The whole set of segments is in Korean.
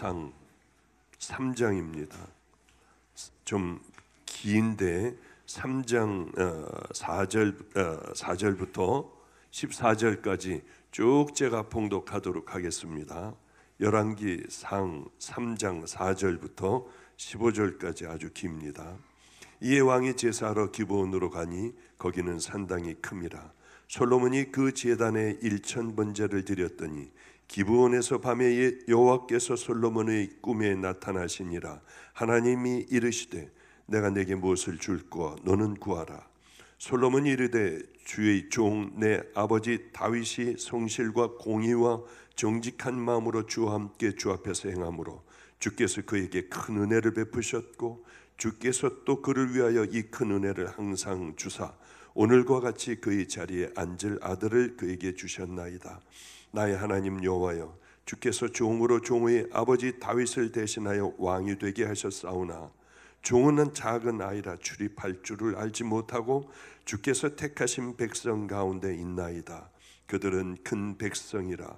사무엘상 3장입니다. 좀 긴데 3장 4절부터 14절까지 쭉 제가 봉독하도록 하겠습니다. 열왕기상 3장 4절부터 15절까지 아주 깁니다. 이에 왕이 제사하러 기브온으로 가니 거기는 산당이 큼이라. 솔로몬이 그 제단에 1000번제를 드렸더니 기브온에서 밤에 여호와께서 솔로몬의 꿈에 나타나시니라. 하나님이 이르시되 내가 내게 무엇을 줄꼬 너는 구하라. 솔로몬이 이르되 주의 종 내 아버지 다윗이 성실과 공의와 정직한 마음으로 주와 함께 주 앞에서 행함으로 주께서 그에게 큰 은혜를 베푸셨고 주께서 또 그를 위하여 이 큰 은혜를 항상 주사 오늘과 같이 그의 자리에 앉을 아들을 그에게 주셨나이다. 나의 하나님 여호와여, 주께서 종으로 종의 아버지 다윗을 대신하여 왕이 되게 하셨사오나 종은 작은 아이라 출입할 줄을 알지 못하고 주께서 택하신 백성 가운데 있나이다. 그들은 큰 백성이라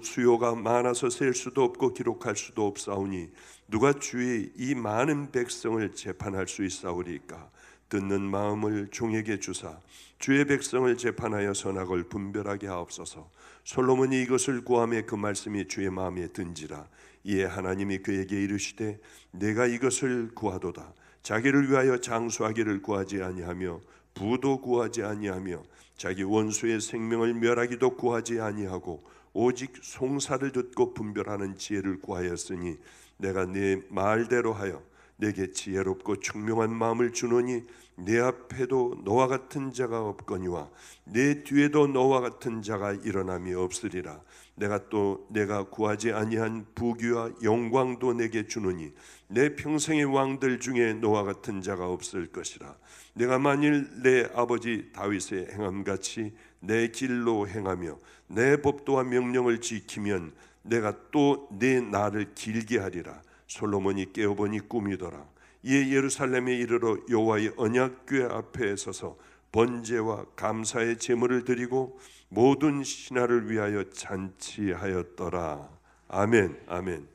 수요가 많아서 셀 수도 없고 기록할 수도 없사오니 누가 주의 이 많은 백성을 재판할 수 있사오리까? 듣는 마음을 종에게 주사 주의 백성을 재판하여 선악을 분별하게 하옵소서. 솔로몬이 이것을 구하매 그 말씀이 주의 마음에 든지라. 이에 하나님이 그에게 이르시되 내가 이것을 구하도다. 자기를 위하여 장수하기를 구하지 아니하며 부도 구하지 아니하며 자기 원수의 생명을 멸하기도 구하지 아니하고 오직 송사를 듣고 분별하는 지혜를 구하였으니 내가 네 말대로 하여 내게 지혜롭고 총명한 마음을 주노니 내 앞에도 너와 같은 자가 없거니와 내 뒤에도 너와 같은 자가 일어남이 없으리라. 내가 구하지 아니한 부귀와 영광도 내게 주노니 내 평생의 왕들 중에 너와 같은 자가 없을 것이라. 내가 만일 내 아버지 다윗의 행함같이 내 길로 행하며 내 법도와 명령을 지키면 내가 또 내 날을 길게 하리라. 솔로몬이 깨어보니 꿈이더라. 이에 예루살렘에 이르러 여호와의 언약궤 앞에 서서 번제와 감사의 제물을 드리고 모든 신하를 위하여 잔치하였더라. 아멘, 아멘.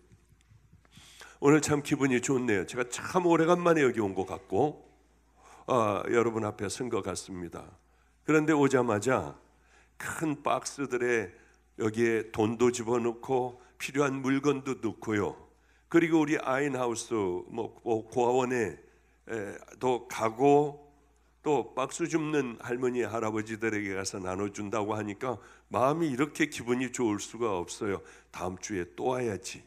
오늘 참 기분이 좋네요. 제가 참 오래간만에 여기 온 것 같고 여러분 앞에 선 것 같습니다. 그런데 오자마자 큰 박스들에 여기에 돈도 집어넣고 필요한 물건도 넣고요. 그리고 우리 아인하우스 고아원에 또 가고 또 박수 줍는 할머니 할아버지들에게 가서 나눠준다고 하니까 마음이 이렇게 기분이 좋을 수가 없어요. 다음 주에 또 와야지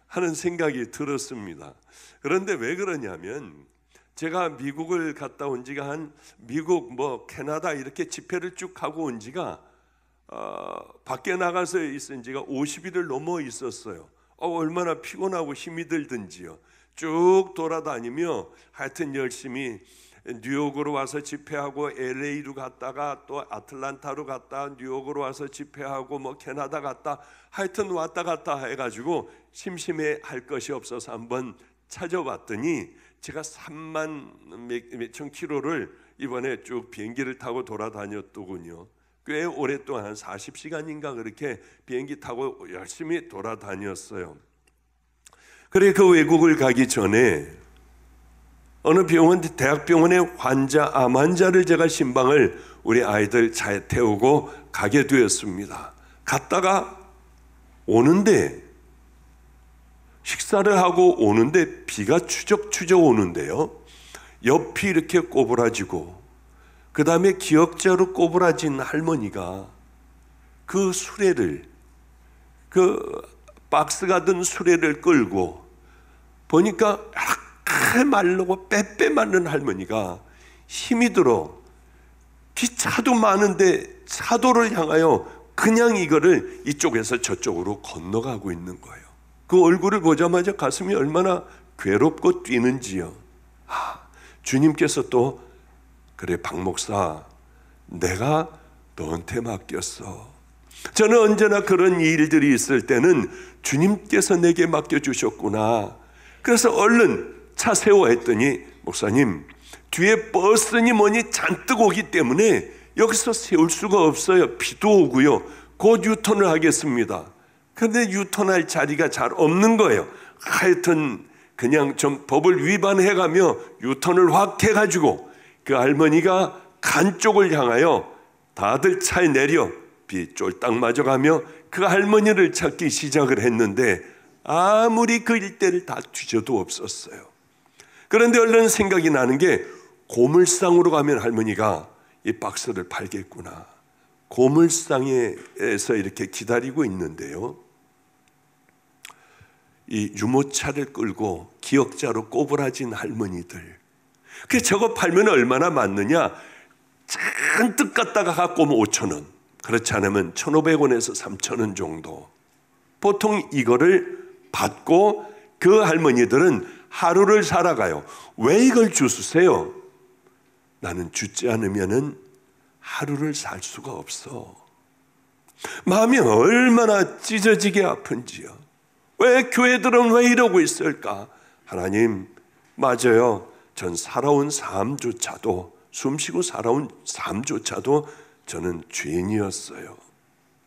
하는 생각이 들었습니다. 그런데 왜 그러냐면 제가 미국을 갔다 온 지가 미국 캐나다 이렇게 집회를 쭉 하고 온 지가 밖에 나가서 있은 지가 50일을 넘어 있었어요. 얼마나 피곤하고 힘이 들든지요. 쭉 돌아다니며 하여튼 열심히 뉴욕으로 와서 집회하고 LA로 갔다가 또 아틀란타로 갔다 뉴욕으로 와서 집회하고 캐나다 갔다 하여튼 왔다 갔다 해가지고 심심해 할 것이 없어서 한번 찾아봤더니 제가 3만 몇천 킬로를 이번에 쭉 비행기를 타고 돌아다녔더군요. 꽤 오랫동안 한 40시간인가 그렇게 비행기 타고 열심히 돌아다녔어요. 그래 그 외국을 가기 전에 어느 대학병원의 암 환자를 제가 신방을 우리 아이들 차에 태우고 가게 되었습니다. 갔다가 오는데 식사를 하고 오는데 비가 추적추적 오는데요. 옆이 이렇게 꼬부라지고 그 다음에 기역자로 꼬부라진 할머니가 그 수레를 그 박스가 든 수레를 끌고 보니까 이렇게 마르고 빼빼 마른 할머니가 힘이 들어 기차도 많은데 차도를 향하여 그냥 이거를 이쪽에서 저쪽으로 건너가고 있는 거예요. 그 얼굴을 보자마자 가슴이 얼마나 괴롭고 뛰는지요. 주님께서 또 그래 박 목사 내가 너한테 맡겼어. 저는 언제나 그런 일들이 있을 때는 주님께서 내게 맡겨주셨구나. 그래서 얼른 차 세워 했더니 목사님 뒤에 버스니 뭐니 잔뜩 오기 때문에 여기서 세울 수가 없어요. 비도 오고요. 곧 유턴을 하겠습니다. 그런데 유턴할 자리가 잘 없는 거예요. 하여튼 그냥 좀 법을 위반해가며 유턴을 확 해가지고 그 할머니가 간 쪽을 향하여 다들 차에 내려 비 쫄딱 맞아가며 그 할머니를 찾기 시작을 했는데 아무리 그 일대를 다 뒤져도 없었어요. 그런데 얼른 생각이 나는 게 고물상으로 가면 할머니가 이 박스를 팔겠구나. 고물상에서 이렇게 기다리고 있는데요, 이 유모차를 끌고 기역자로 꼬부라진 할머니들, 그래 저거 팔면 얼마나 많느냐? 잔뜩 갖다가 갖고 오면 5,000원, 그렇지 않으면 1,500원에서 3,000원 정도. 보통 이거를 받고 그 할머니들은 하루를 살아가요. 왜 이걸 주세요? 나는 주지 않으면은 하루를 살 수가 없어. 마음이 얼마나 찢어지게 아픈지요. 왜 교회들은 왜 이러고 있을까? 하나님, 맞아요. 전 살아온 삶조차도, 숨쉬고 살아온 삶조차도 저는 죄인이었어요.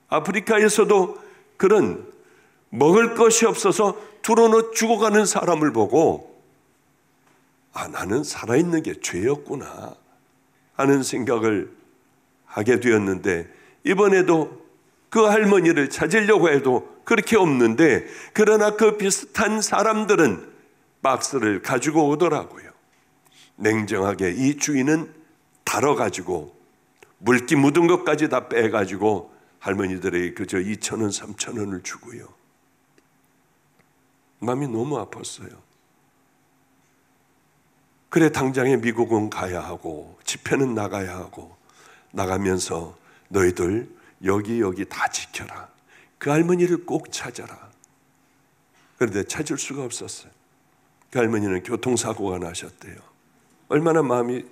아프리카에서도 그런 먹을 것이 없어서 두려워 죽어가는 사람을 보고 나는 살아있는 게 죄였구나 하는 생각을 하게 되었는데, 이번에도 그 할머니를 찾으려고 해도 그렇게 없는데, 그러나 그 비슷한 사람들은 박스를 가지고 오더라고요. 냉정하게 이 주인은 달아가지고 물기 묻은 것까지 다 빼가지고 할머니들에게 그저 2,000원, 3,000원을 주고요. 마음이 너무 아팠어요. 그래 당장에 미국은 가야 하고 집회는 나가야 하고, 나가면서 너희들 여기 다 지켜라. 그 할머니를 꼭 찾아라. 그런데 찾을 수가 없었어요. 그 할머니는 교통사고가 나셨대요. 얼마나 마음이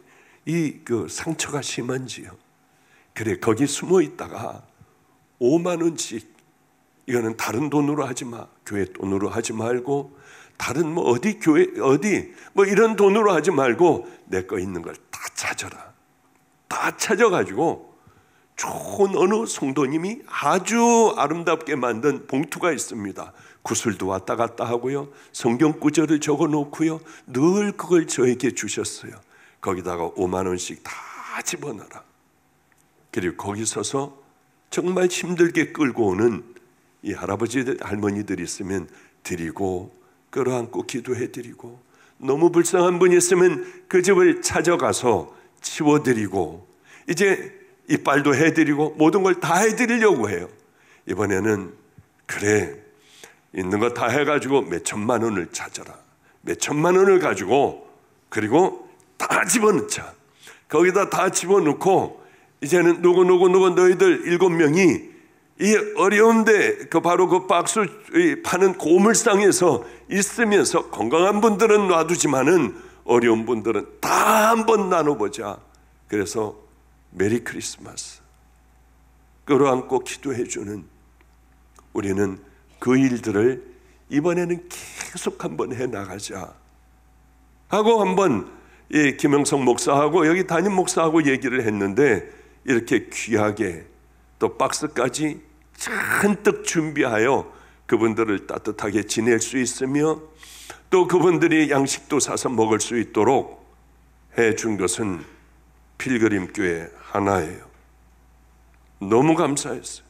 그 상처가 심한지요. 그래 거기 숨어 있다가 5만 원씩, 이거는 다른 돈으로 하지 마, 교회 돈으로 하지 말고 다른 뭐 어디 교회 어디 뭐 이런 돈으로 하지 말고 내 거 있는 걸 다 찾아라. 다 찾아가지고 좋은 어느 성도님이 아주 아름답게 만든 봉투가 있습니다. 구슬도 왔다 갔다 하고요, 성경 구절을 적어 놓고요, 늘 그걸 저에게 주셨어요. 거기다가 5만 원씩 다 집어넣어라. 그리고 거기 서서 정말 힘들게 끌고 오는 이 할아버지 할머니들이 있으면 드리고 끌어안고 기도해드리고, 너무 불쌍한 분이 있으면 그 집을 찾아가서 치워드리고, 이제 이빨도 해드리고 모든 걸 다 해드리려고 해요. 이번에는 그래 있는 거 다 해가지고 몇 천만 원을 찾아라. 몇 천만 원을 가지고 그리고 다 집어넣자. 거기다 다 집어넣고 이제는 누구 너희들 7명이 이 어려운데 그 바로 그 박스 파는 고물상에서 있으면서, 건강한 분들은 놔두지만은 어려운 분들은 다 한번 나눠보자. 그래서 메리 크리스마스 끌어안고 기도해주는, 우리는 그 일들을 이번에는 계속 한번 해나가자 하고 한번 김영성 목사하고 여기 담임 목사하고 얘기를 했는데, 이렇게 귀하게 또 박스까지 잔뜩 준비하여 그분들을 따뜻하게 지낼 수 있으며 또 그분들이 양식도 사서 먹을 수 있도록 해준 것은 필그림교회 하나예요. 너무 감사했어요.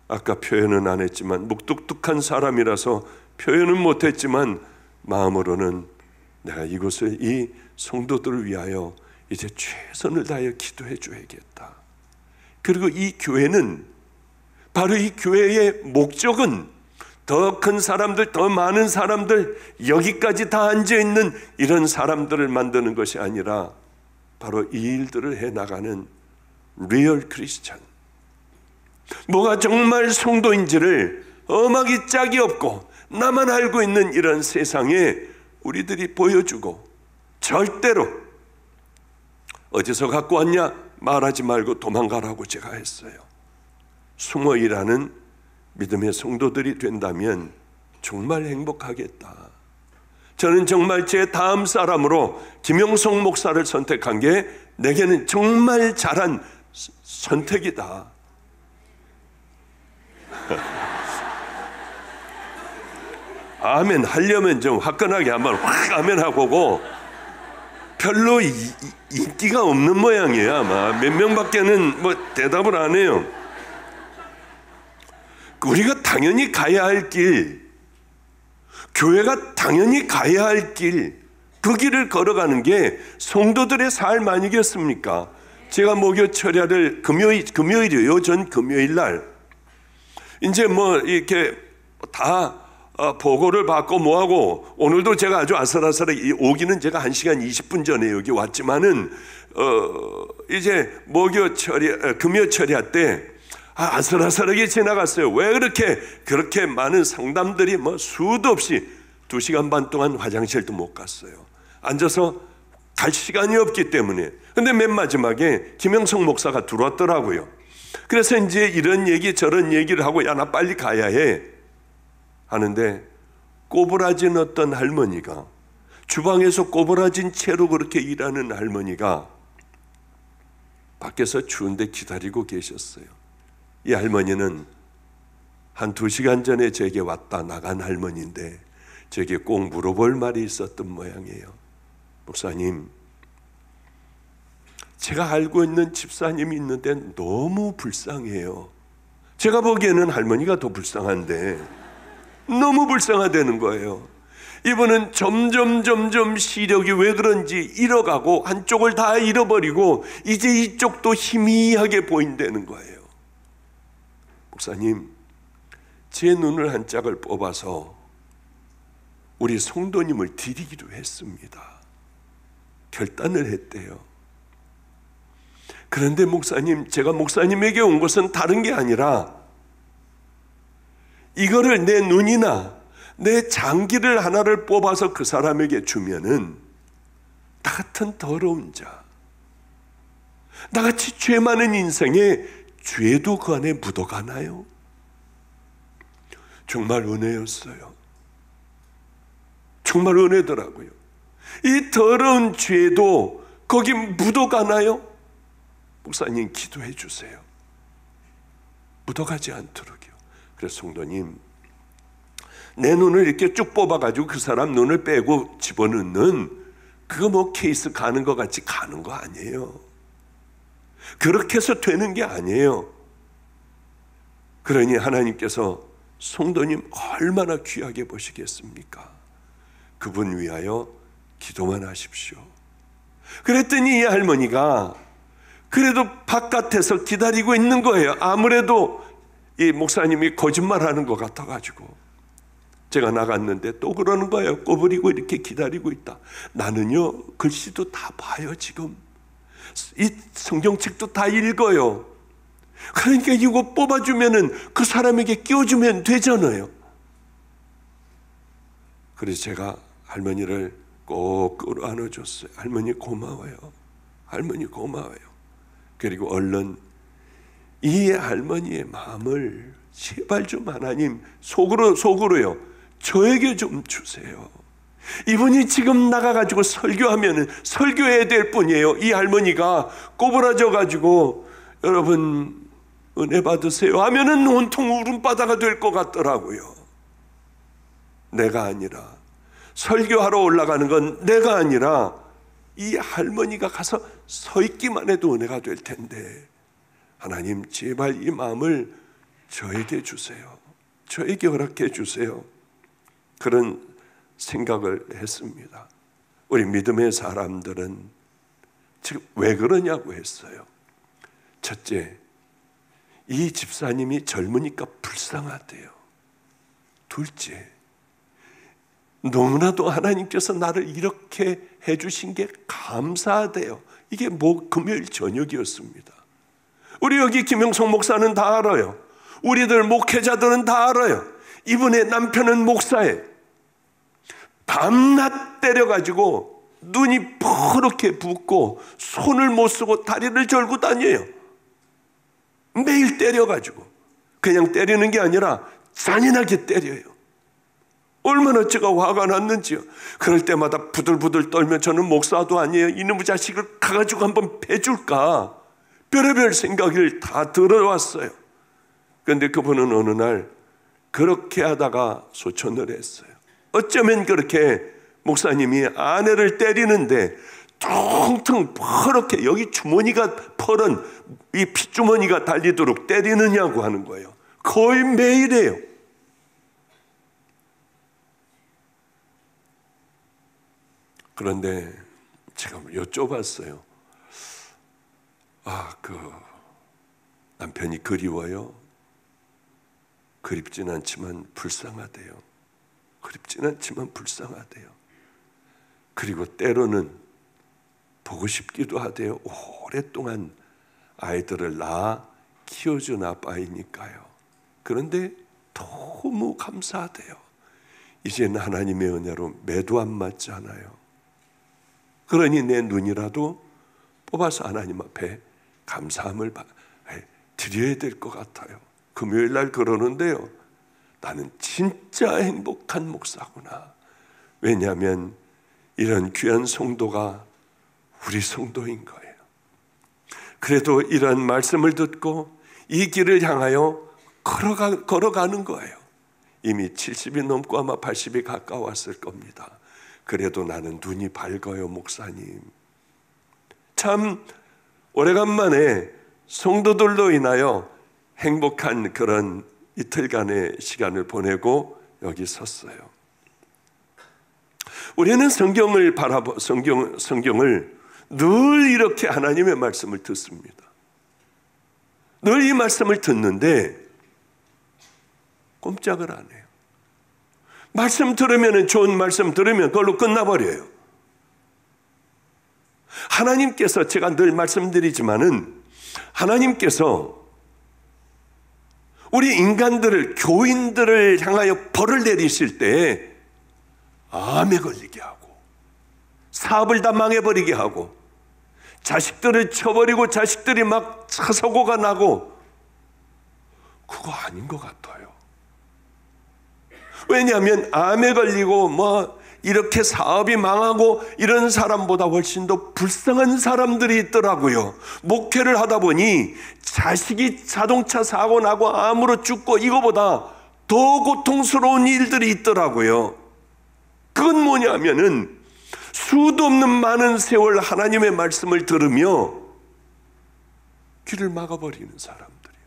아까 표현은 안 했지만 묵뚝뚝한 사람이라서 표현은 못했지만 마음으로는 내가 이곳을, 이 성도들을 위하여 이제 최선을 다하여 기도해 줘야겠다. 그리고 이 교회는, 바로 이 교회의 목적은 더 큰 사람들, 더 많은 사람들, 여기까지 다 앉아있는 이런 사람들을 만드는 것이 아니라 바로 이 일들을 해나가는 리얼 크리스찬, 뭐가 정말 성도인지를 엄하기 짝이 없고 나만 알고 있는 이런 세상에 우리들이 보여주고, 절대로 어디서 갖고 왔냐 말하지 말고 도망가라고 제가 했어요. 숨어 일하는 믿음의 성도들이 된다면 정말 행복하겠다. 저는 정말 제 다음 사람으로 김영성 목사를 선택한 게 내게는 정말 잘한 선택이다. 아멘 하려면 좀 화끈하게 한번 확 아멘 하고고 별로 인기가 없는 모양이에요. 아마 몇 명밖에는 뭐 대답을 안 해요. 우리가 당연히 가야 할 길, 교회가 당연히 가야 할 길, 그 길을 걸어가는 게 성도들의 삶 아니겠습니까? 제가 목요 철야를 금요일이에요. 전 금요일 날 이제 뭐 이렇게 다 보고를 받고 뭐하고, 오늘도 제가 아주 아슬아슬하게 오기는 제가 1시간 20분 전에 여기 왔지만은 이제 목요 철야 금요 철야 때 아슬아슬하게 지나갔어요. 왜 그렇게 많은 상담들이 뭐 수도 없이 2시간 반 동안 화장실도 못 갔어요. 앉아서 갈 시간이 없기 때문에. 근데 맨 마지막에 김영성 목사가 들어왔더라고요. 그래서 이제 이런 얘기 저런 얘기를 하고, 야, 나 빨리 가야 해 하는데, 꼬부라진 어떤 할머니가, 주방에서 꼬부라진 채로 그렇게 일하는 할머니가 밖에서 추운데 기다리고 계셨어요. 이 할머니는 한 2시간 전에 제게 왔다 나간 할머니인데 제게 꼭 물어볼 말이 있었던 모양이에요. 목사님, 제가 알고 있는 집사님이 있는데 너무 불쌍해요. 제가 보기에는 할머니가 더 불쌍한데 너무 불쌍하다는 거예요. 이분은 점점 시력이 왜 그런지 잃어가고 한쪽을 다 잃어버리고 이제 이쪽도 희미하게 보인다는 거예요. 목사님, 제 눈을 한 짝을 뽑아서 우리 성도님을 드리기로 했습니다. 결단을 했대요. 그런데 목사님, 제가 목사님에게 온 것은 다른 게 아니라 이거를 내 눈이나 내 장기를 하나를 뽑아서 그 사람에게 주면은 나 같은 더러운 자, 나같이 죄 많은 인생에 죄도 그 안에 묻어가나요? 정말 은혜였어요. 정말 은혜더라고요. 이 더러운 죄도 거기 묻어가나요? 목사님, 기도해 주세요. 묻어가지 않도록요. 그래서 성도님, 내 눈을 이렇게 쭉 뽑아가지고 그 사람 눈을 빼고 집어넣는 그거 뭐 케이스 가는 것 같이 가는 거 아니에요. 그렇게 해서 되는 게 아니에요. 그러니 하나님께서 성도님 얼마나 귀하게 보시겠습니까? 그분 위하여 기도만 하십시오. 그랬더니 이 할머니가 그래도 바깥에서 기다리고 있는 거예요. 아무래도 이 목사님이 거짓말하는 것 같아가지고. 제가 나갔는데 또 그러는 거예요. 꼬부리고 이렇게 기다리고 있다. 나는요, 글씨도 다 봐요. 지금 이 성경책도 다 읽어요. 그러니까 이거 뽑아주면은 그 사람에게 끼워주면 되잖아요. 그래서 제가 할머니를 꼭 끌어안아줬어요. 할머니 고마워요. 할머니 고마워요. 그리고 얼른 이 할머니의 마음을 제발 좀 하나님 속으로요, 저에게 좀 주세요. 이분이 지금 나가가지고 설교하면은 설교해야 될 뿐이에요. 이 할머니가 꼬부라져가지고 여러분 은혜 받으세요 하면은 온통 울음바다가 될 것 같더라고요. 내가 아니라, 설교하러 올라가는 건 내가 아니라 이 할머니가 가서 서 있기만 해도 은혜가 될 텐데, 하나님 제발 이 마음을 저에게 주세요. 저에게 허락해 주세요. 그런 생각을 했습니다. 우리 믿음의 사람들은 지금 왜 그러냐고 했어요. 첫째, 이 집사님이 젊으니까 불쌍하대요. 둘째, 너무나도 하나님께서 나를 이렇게 해주신 게 감사하대요. 이게 금요일 저녁이었습니다. 우리 여기 김영성 목사는 다 알아요. 우리들 목회자들은 다 알아요. 이분의 남편은 목사예요. 밤낮 때려가지고 눈이 퍼렇게 붓고 손을 못 쓰고 다리를 절고 다녀요. 매일 때려가지고, 그냥 때리는 게 아니라 잔인하게 때려요. 얼마나 제가 화가 났는지요. 그럴 때마다 부들부들 떨면 저는 목사도 아니에요. 이놈의 자식을 가가지고 한번 패줄까, 별의별 생각을 다 들어왔어요. 그런데 그분은 어느 날 그렇게 하다가 소천을 했어요. 어쩌면 그렇게 목사님이 아내를 때리는데 퉁퉁 퍼렇게 여기 주머니가 퍼런 이 핏주머니가 달리도록 때리느냐고 하는 거예요. 거의 매일이에요. 그런데 제가 여쭤봤어요. 남편이 그리워요? 그립진 않지만 불쌍하대요. 그립진 않지만 불쌍하대요. 그리고 때로는 보고 싶기도 하대요. 오랫동안 아이들을 낳아 키워준 아빠이니까요. 그런데 너무 감사하대요. 이제는 하나님의 은혜로 매도 안 맞잖아요. 그러니 내 눈이라도 뽑아서 하나님 앞에 감사함을 드려야 될 것 같아요. 금요일 날 그러는데요, 나는 진짜 행복한 목사구나. 왜냐하면 이런 귀한 성도가 우리 성도인 거예요. 그래도 이런 말씀을 듣고 이 길을 향하여 걸어가는 거예요. 이미 70이 넘고 아마 80이 가까웠을 겁니다. 그래도 나는 눈이 밝아요, 목사님. 참 오래간만에 성도들로 인하여 행복한 그런 이틀간의 시간을 보내고 여기 섰어요. 우리는 성경을 늘 이렇게 하나님의 말씀을 듣습니다. 늘 이 말씀을 듣는데 꼼짝을 안 해요. 말씀 들으면 좋은 말씀 들으면 그걸로 끝나버려요. 하나님께서, 제가 늘 말씀드리지만은 하나님께서 우리 인간들을, 교인들을 향하여 벌을 내리실 때 암에 걸리게 하고 사업을 다 망해버리게 하고 자식들을 쳐버리고 자식들이 막 사고가 나고, 그거 아닌 것 같아요. 왜냐하면 암에 걸리고 이렇게 사업이 망하고 이런 사람보다 훨씬 더 불쌍한 사람들이 있더라고요. 목회를 하다 보니 자식이 자동차 사고 나고 암으로 죽고 이거보다 더 고통스러운 일들이 있더라고요. 그건 뭐냐면은 수도 없는 많은 세월 하나님의 말씀을 들으며 귀를 막아버리는 사람들이요.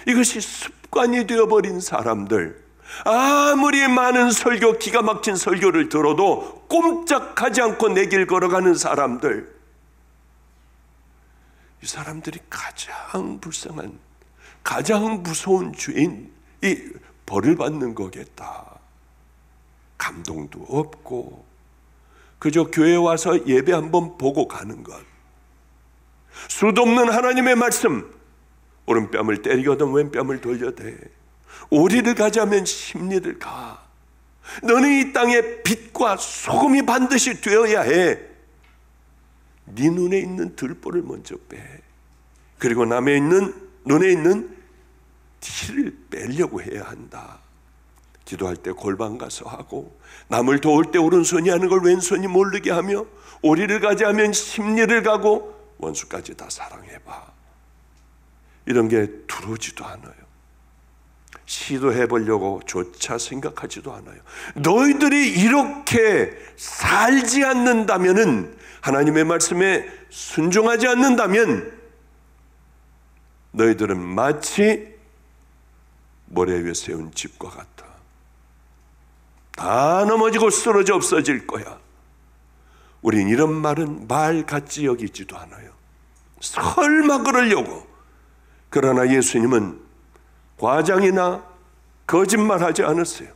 이것이 습관이 되어버린 사람들, 아무리 많은 설교, 기가 막힌 설교를 들어도 꼼짝하지 않고 내 길 걸어가는 사람들, 이 사람들이 가장 불쌍한, 가장 무서운 죄인, 이 벌을 받는 거겠다. 감동도 없고 그저 교회 와서 예배 한번 보고 가는 것, 수도 없는 하나님의 말씀, 오른뺨을 때리거든 왼뺨을 돌려대, 오리를 가자면 십리를 가, 너는 이 땅에 빛과 소금이 반드시 되어야 해. 네 눈에 있는 들보를 먼저 빼. 그리고 남의 눈에 있는 티를 빼려고 해야 한다. 기도할 때 골방 가서 하고, 남을 도울 때 오른손이 하는 걸 왼손이 모르게 하며, 오리를 가자면 십리를 가고 원수까지 다 사랑해봐. 이런 게 들어오지도 않아요. 시도해보려고 조차 생각하지도 않아요. 너희들이 이렇게 살지 않는다면은, 하나님의 말씀에 순종하지 않는다면 너희들은 마치 모래 위에 세운 집과 같아. 다 넘어지고 쓰러져 없어질 거야. 우린 이런 말은 말 같지 여기지도 않아요. 설마 그러려고. 그러나 예수님은 과장이나 거짓말하지 않았어요.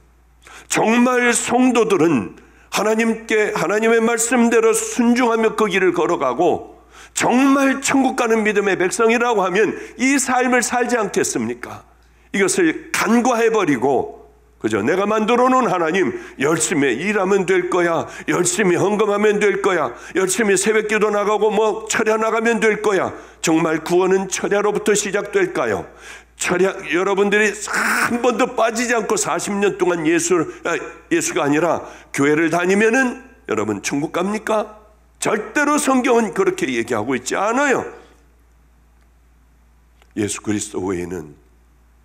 정말 성도들은 하나님의 말씀대로 순종하며 그 길을 걸어가고 정말 천국 가는 믿음의 백성이라고 하면 이 삶을 살지 않겠습니까? 이것을 간과해버리고 그죠? 내가 만들어 놓은 하나님, 열심히 일하면 될 거야, 열심히 헌금하면 될 거야, 열심히 새벽기도 나가고 철야 나가면 될 거야. 정말 구원은 철야로부터 시작될까요? 철야, 여러분들이 한 번도 빠지지 않고 40년 동안 예수가 아니라 교회를 다니면은 여러분 천국 갑니까? 절대로 성경은 그렇게 얘기하고 있지 않아요. 예수 그리스도 외에는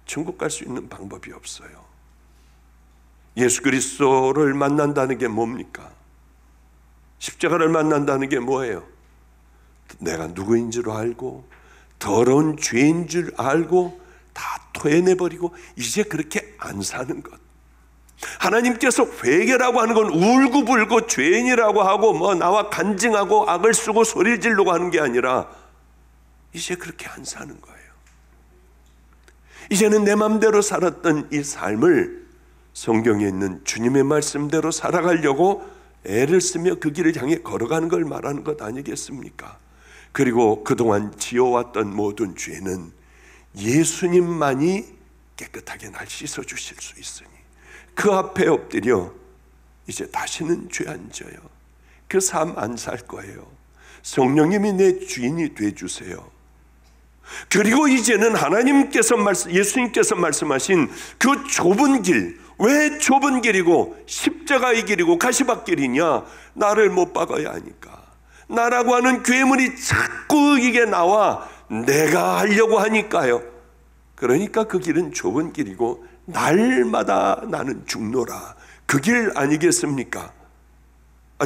천국 갈 수 있는 방법이 없어요. 예수 그리스도를 만난다는 게 뭡니까? 십자가를 만난다는 게 뭐예요? 내가 누구인 줄 알고 더러운 죄인 줄 알고 다 토해내버리고 이제 그렇게 안 사는 것. 하나님께서 회개라고 하는 건 울고불고 죄인이라고 하고 뭐 나와 간증하고 악을 쓰고 소리를 지르고 하는 게 아니라 이제 그렇게 안 사는 거예요. 이제는 내 맘대로 살았던 이 삶을 성경에 있는 주님의 말씀대로 살아가려고 애를 쓰며 그 길을 향해 걸어가는 걸 말하는 것 아니겠습니까? 그리고 그동안 지어왔던 모든 죄는 예수님만이 깨끗하게 날 씻어주실 수 있으니 그 앞에 엎드려 이제 다시는 죄 안 져요. 그 삶 안 살 거예요. 성령님이 내 주인이 되어주세요. 그리고 이제는 예수님께서 말씀하신 그 좁은 길, 왜 좁은 길이고 십자가의 길이고 가시밭길이냐? 나를 못 박아야 하니까. 나라고 하는 괴물이 자꾸 이게 나와 내가 하려고 하니까요. 그러니까 그 길은 좁은 길이고 날마다 나는 죽노라. 그 길 아니겠습니까?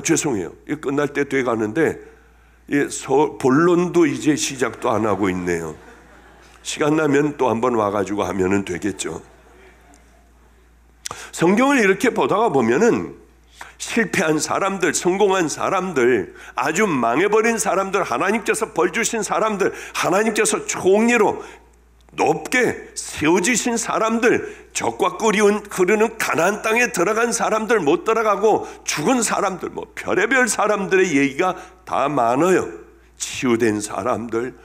죄송해요. 이거 끝날 때 돼 가는데 본론도 이제 시작도 안 하고 있네요. 시간 나면 또 한번 와가지고 하면은 되겠죠. 성경을 이렇게 보다가 보면은 실패한 사람들, 성공한 사람들, 아주 망해버린 사람들, 하나님께서 벌 주신 사람들, 하나님께서 총리로 높게 세워주신 사람들, 적과 꿀이 흐르는 가나안 땅에 들어간 사람들, 못 들어가고 죽은 사람들, 뭐 별의별 사람들의 얘기가 다 많아요. 치유된 사람들,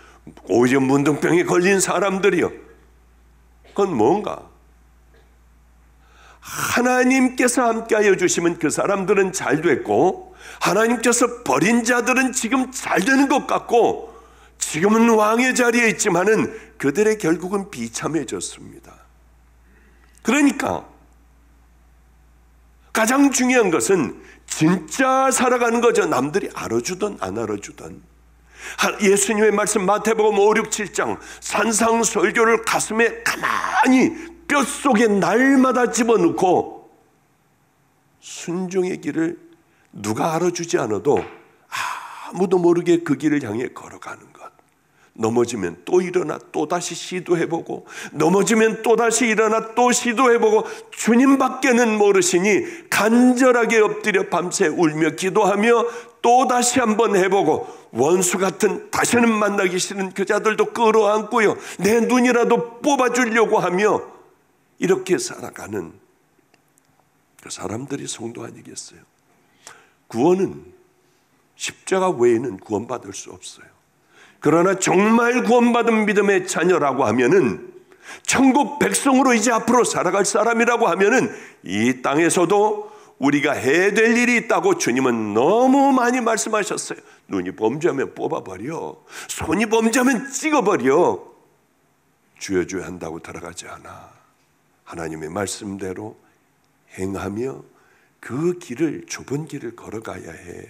오히려 문둥병에 걸린 사람들이요. 그건 뭔가? 하나님께서 함께하여 주시면 그 사람들은 잘 됐고, 하나님께서 버린 자들은 지금 잘 되는 것 같고, 지금은 왕의 자리에 있지만은 그들의 결국은 비참해졌습니다. 그러니까 가장 중요한 것은 진짜 살아가는 거죠. 남들이 알아주든 안 알아주든. 예수님의 말씀 마태복음 5, 6, 7장 산상설교를 가슴에 가만히 뼛속에 날마다 집어넣고 순종의 길을 누가 알아주지 않아도 아무도 모르게 그 길을 향해 걸어가는 것. 넘어지면 또 일어나 또 다시 시도해보고, 넘어지면 또 다시 일어나 또 시도해보고, 주님밖에는 모르시니 간절하게 엎드려 밤새 울며 기도하며 또 다시 한번 해보고, 원수 같은 다시는 만나기 싫은 그 자들도 끌어안고요, 내 눈이라도 뽑아주려고 하며 이렇게 살아가는 그 사람들이 성도 아니겠어요? 구원은 십자가 외에는 구원받을 수 없어요. 그러나 정말 구원받은 믿음의 자녀라고 하면은, 천국 백성으로 이제 앞으로 살아갈 사람이라고 하면은, 이 땅에서도 우리가 해야 될 일이 있다고 주님은 너무 많이 말씀하셨어요. 눈이 범죄하면 뽑아버려, 손이 범죄하면 찍어버려. 주여주여 한다고 들어가지 않아. 하나님의 말씀대로 행하며 그 길을, 좁은 길을 걸어가야 해.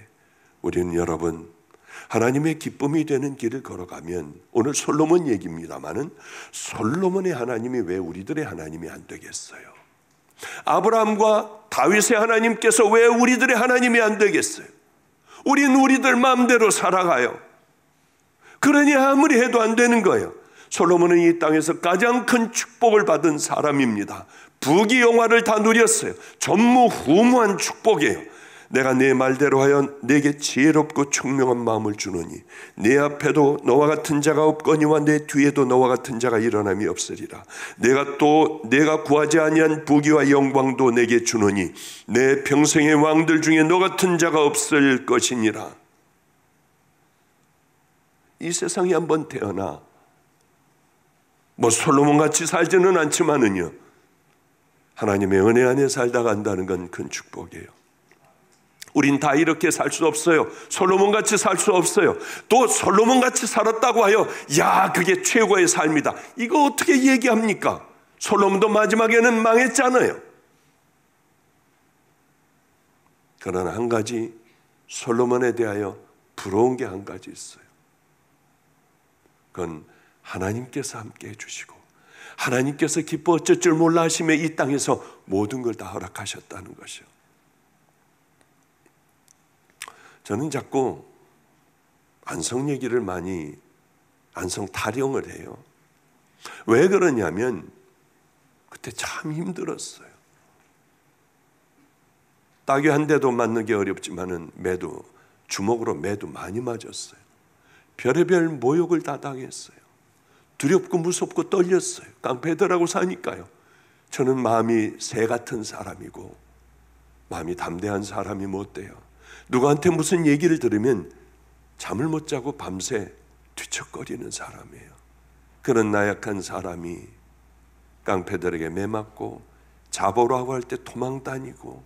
우리는 여러분, 하나님의 기쁨이 되는 길을 걸어가면, 오늘 솔로몬 얘기입니다마는 솔로몬의 하나님이 왜 우리들의 하나님이 안 되겠어요? 아브라함과 다윗의 하나님께서 왜 우리들의 하나님이 안 되겠어요? 우린 우리들 마음대로 살아가요. 그러니 아무리 해도 안 되는 거예요. 솔로몬은 이 땅에서 가장 큰 축복을 받은 사람입니다. 부귀영화를 다 누렸어요. 전무후무한 축복이에요. 내가 내 말대로 하여 내게 지혜롭고 총명한 마음을 주노니 내 앞에도 너와 같은 자가 없거니와 내 뒤에도 너와 같은 자가 일어남이 없으리라. 내가 구하지 아니한 부귀와 영광도 내게 주노니 내 평생의 왕들 중에 너 같은 자가 없을 것이니라. 이 세상에 한번 태어나 뭐 솔로몬같이 살지는 않지만은요, 하나님의 은혜 안에 살다 간다는 건 큰 축복이에요. 우린 다 이렇게 살 수 없어요. 솔로몬같이 살 수 없어요. 또 솔로몬같이 살았다고 하여 야, 그게 최고의 삶이다, 이거 어떻게 얘기합니까? 솔로몬도 마지막에는 망했잖아요. 그러나 한 가지 솔로몬에 대하여 부러운 게 한 가지 있어요. 그건 하나님께서 함께 해주시고 하나님께서 기뻐 어쩔 줄 몰라 하시며 이 땅에서 모든 걸 다 허락하셨다는 것이요. 저는 자꾸 안성 얘기를 많이 안성 타령을 해요. 왜 그러냐면 그때 참 힘들었어요. 따귀 한 대도 맞는 게 어렵지만은 주먹으로 매도 많이 맞았어요. 별의별 모욕을 다 당했어요. 두렵고 무섭고 떨렸어요. 깡패들하고 사니까요. 저는 마음이 새 같은 사람이고 마음이 담대한 사람이 못 돼요. 누구한테 무슨 얘기를 들으면 잠을 못 자고 밤새 뒤척거리는 사람이에요. 그런 나약한 사람이 깡패들에게 매맞고 잡으라고 할 때 도망 다니고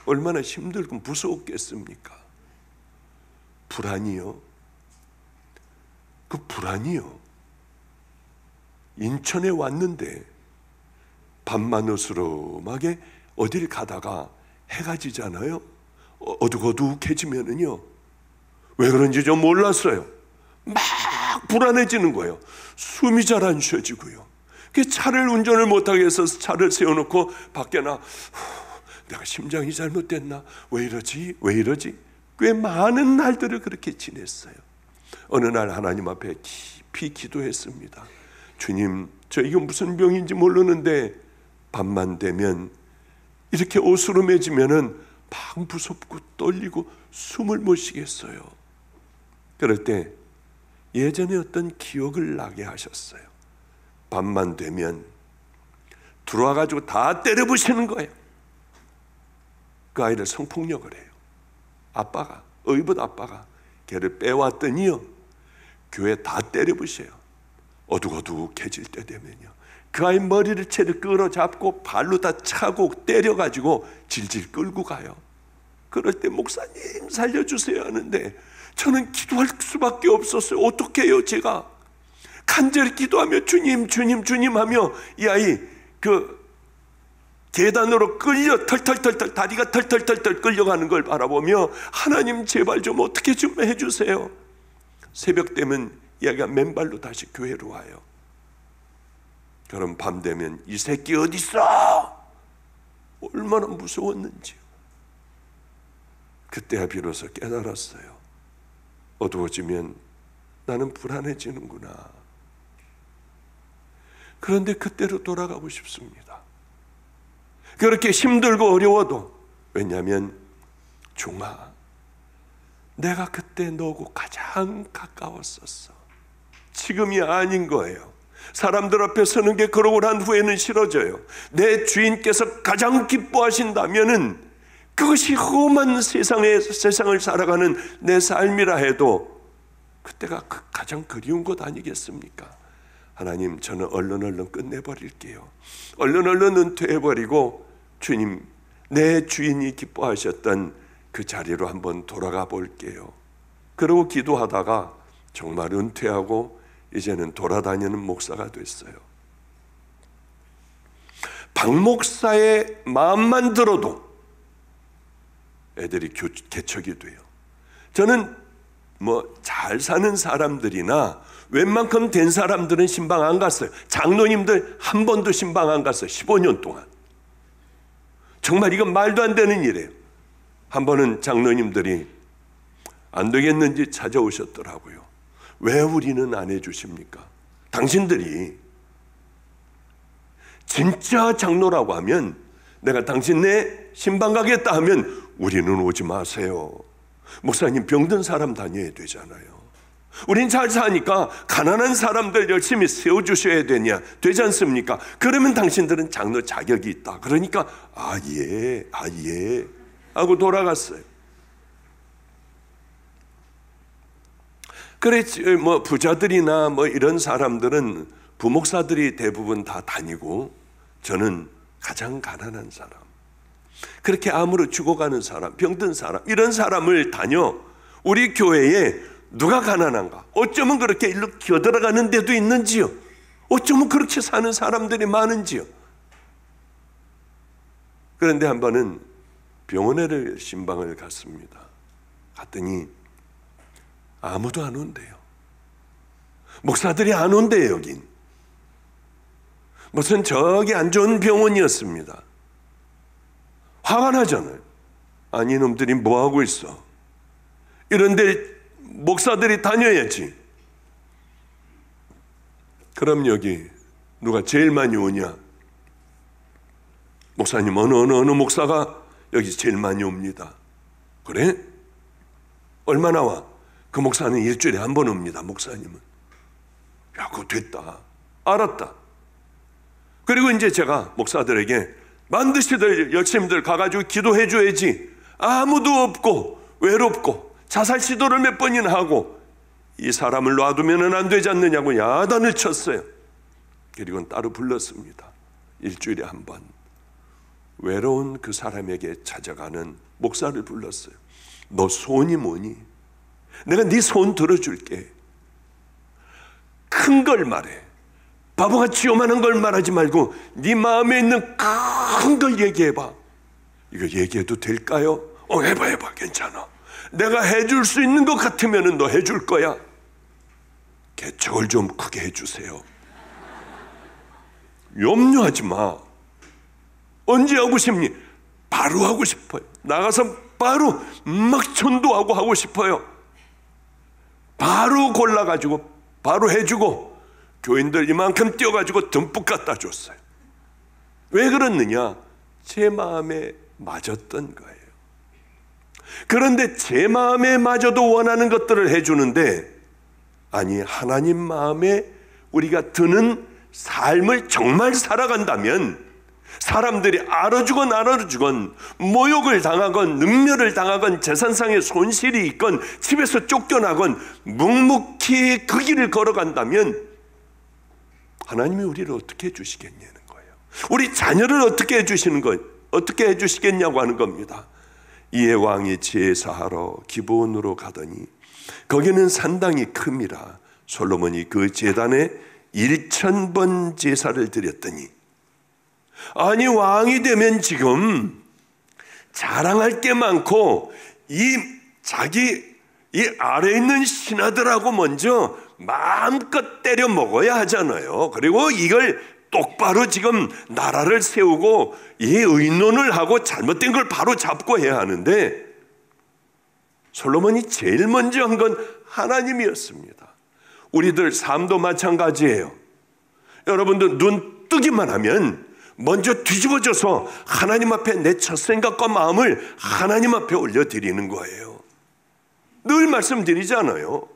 얼마나 힘들고 무서웠겠습니까? 불안이요. 그 불안이요. 인천에 왔는데 밤만 어스름하게 어딜 가다가 해가 지잖아요. 어둑어둑해지면은요. 왜 그런지 좀 몰랐어요. 막 불안해지는 거예요. 숨이 잘 안 쉬어지고요. 그 차를 운전을 못하게 해서 차를 세워놓고 밖에 내가 심장이 잘못됐나? 왜 이러지? 왜 이러지? 꽤 많은 날들을 그렇게 지냈어요. 어느 날 하나님 앞에 깊이 기도했습니다. 주님, 저 이거 무슨 병인지 모르는데 밤만 되면 이렇게 오스름해지면은 막 무섭고 떨리고 숨을 못 쉬겠어요. 그럴 때 예전에 어떤 기억을 나게 하셨어요. 밤만 되면 들어와가지고 다 때려부시는 거예요. 그 아이를 성폭력을 해요. 의붓 아빠가 걔를 빼왔더니요, 교회 다 때려부셔요. 어둑어둑해질 때 되면요, 그 아이 머리를 채를 끌어잡고 발로 다 차고 때려가지고 질질 끌고 가요. 그럴 때 목사님 살려주세요 하는데 저는 기도할 수밖에 없었어요. 어떻게 해요? 제가 간절히 기도하며 주님 주님 주님 하며 이 아이 그 계단으로 끌려 털털털털 다리가 털털털털 끌려가는 걸 바라보며 하나님 제발 좀 어떻게 좀 해주세요. 새벽 되면 이 아이가 맨발로 다시 교회로 와요. 그럼 밤 되면 이 새끼 어디 있어? 얼마나 무서웠는지. 그때야 비로소 깨달았어요. 어두워지면 나는 불안해지는구나. 그런데 그때로 돌아가고 싶습니다. 그렇게 힘들고 어려워도, 왜냐하면 중아, 내가 그때 너하고 가장 가까웠었어. 지금이 아닌 거예요. 사람들 앞에 서는 게 그러고 난 후에는 싫어져요. 내 주인께서 가장 기뻐하신다면은 그것이 험한 세상을 살아가는 내 삶이라 해도 그때가 가장 그리운 것 아니겠습니까? 하나님, 저는 얼른 끝내버릴게요. 얼른 은퇴해버리고 주님, 내 주인이 기뻐하셨던 그 자리로 한번 돌아가 볼게요. 그러고 기도하다가 정말 은퇴하고 이제는 돌아다니는 목사가 됐어요. 박 목사의 마음만 들어도 애들이 개척이 돼요. 저는 잘 사는 사람들이나 웬만큼 된 사람들은 신방 안 갔어요. 장로님들 한 번도 신방 안 갔어요. 15년 동안. 정말 이건 말도 안 되는 일이에요. 한 번은 장로님들이 안 되겠는지 찾아오셨더라고요. 왜 우리는 안 해주십니까? 당신들이 진짜 장로라고 하면, 내가 당신네 신방 가겠다 하면 우리는 오지 마세요. 목사님, 병든 사람 다녀야 되잖아요. 우린 잘 사니까 가난한 사람들 열심히 세워주셔야 되지 않습니까? 그러면 당신들은 장로 자격이 있다. 그러니까 예 하고 돌아갔어요. 그래, 부자들이나 이런 사람들은 부목사들이 대부분 다 다니고, 저는 가장 가난한 사람, 그렇게 암으로 죽어가는 사람, 병든 사람, 이런 사람을 다녀. 우리 교회에 누가 가난한가? 어쩌면 그렇게 일로 기어들어가는 데도 있는지요? 어쩌면 그렇게 사는 사람들이 많은지요? 그런데 한 번은 병원에 신방을 갔습니다. 갔더니 아무도 안 온대요. 목사들이 안 온대요. 여긴 무슨 저기 안 좋은 병원이었습니다. 화가 나잖아요. 아니 이놈들이 뭐하고 있어? 이런데 목사들이 다녀야지. 그럼 여기 누가 제일 많이 오냐? 목사님 어느 목사가 여기 제일 많이 옵니다. 그래? 얼마나 와? 그 목사는 일주일에 한 번 옵니다. 목사님은. 야, 그거 됐다. 알았다. 그리고 이제 제가 목사들에게 반드시들 열심히들 가가지고 기도해 줘야지. 아무도 없고 외롭고 자살 시도를 몇 번이나 하고 이 사람을 놔두면 안 되지 않느냐고 야단을 쳤어요. 그리고 따로 불렀습니다. 일주일에 한 번 외로운 그 사람에게 찾아가는 목사를 불렀어요. 너 소원이 뭐니? 내가 네 소원 들어줄게. 큰 걸 말해. 바보같이 요만한 걸 말하지 말고 네 마음에 있는 큰 걸 얘기해봐. 이거 얘기해도 될까요? 해봐 괜찮아. 내가 해줄 수 있는 것 같으면 너 해줄 거야. 개척을 좀 크게 해주세요. 염려하지 마. 언제 하고 싶니? 바로 하고 싶어요. 나가서 바로 막 전도하고 하고 싶어요. 바로 골라가지고 바로 해주고 교인들 이만큼 띄워가지고 듬뿍 갖다 줬어요. 왜 그랬느냐? 제 마음에 맞았던 거예요. 그런데 제 마음에 맞아도 원하는 것들을 해주는데, 아니 하나님 마음에 우리가 드는 삶을 정말 살아간다면 사람들이 알아주건 안 알아주건 모욕을 당하건 능멸을 당하건 재산상의 손실이 있건 집에서 쫓겨나건 묵묵히 그 길을 걸어간다면 하나님이 우리를 어떻게 해주시겠냐는 거예요. 우리 자녀를 어떻게 해주시는 것, 어떻게 해주시겠냐고 하는 겁니다. 이에 왕이 제사하러 기브온으로 가더니 거기는 산당이 큼이라 솔로몬이 그 제단에 1000번 제사를 드렸더니, 아니 왕이 되면 지금 자랑할 게 많고 자기 아래에 있는 신하들하고 먼저 마음껏 때려 먹어야 하잖아요. 그리고 이걸 똑바로 지금 나라를 세우고 이 의논을 하고 잘못된 걸 바로 잡고 해야 하는데, 솔로몬이 제일 먼저 한 건 하나님이었습니다. 우리들 삶도 마찬가지예요. 여러분들 눈 뜨기만 하면 먼저 뒤집어져서 하나님 앞에 내 첫 생각과 마음을 하나님 앞에 올려드리는 거예요. 늘 말씀드리잖아요.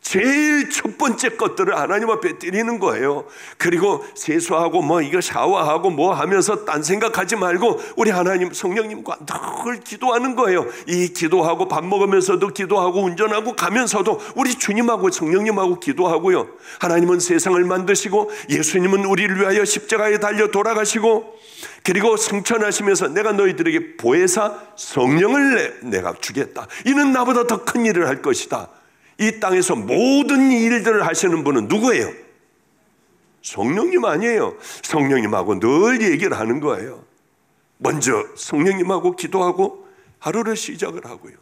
제일 첫 번째 것들을 하나님 앞에 드리는 거예요. 그리고 세수하고 이거 샤워하고 하면서 딴 생각하지 말고 우리 하나님 성령님과 늘 기도하는 거예요. 이 기도하고 밥 먹으면서도 기도하고 운전하고 가면서도 우리 주님하고 성령님하고 기도하고요. 하나님은 세상을 만드시고 예수님은 우리를 위하여 십자가에 달려 돌아가시고, 그리고 승천하시면서 내가 너희들에게 보혜사 성령을 내가 주겠다. 이는 나보다 더 큰 일을 할 것이다. 이 땅에서 모든 일들을 하시는 분은 누구예요? 성령님 아니에요. 성령님하고 늘 얘기를 하는 거예요. 먼저 성령님하고 기도하고 하루를 시작을 하고요.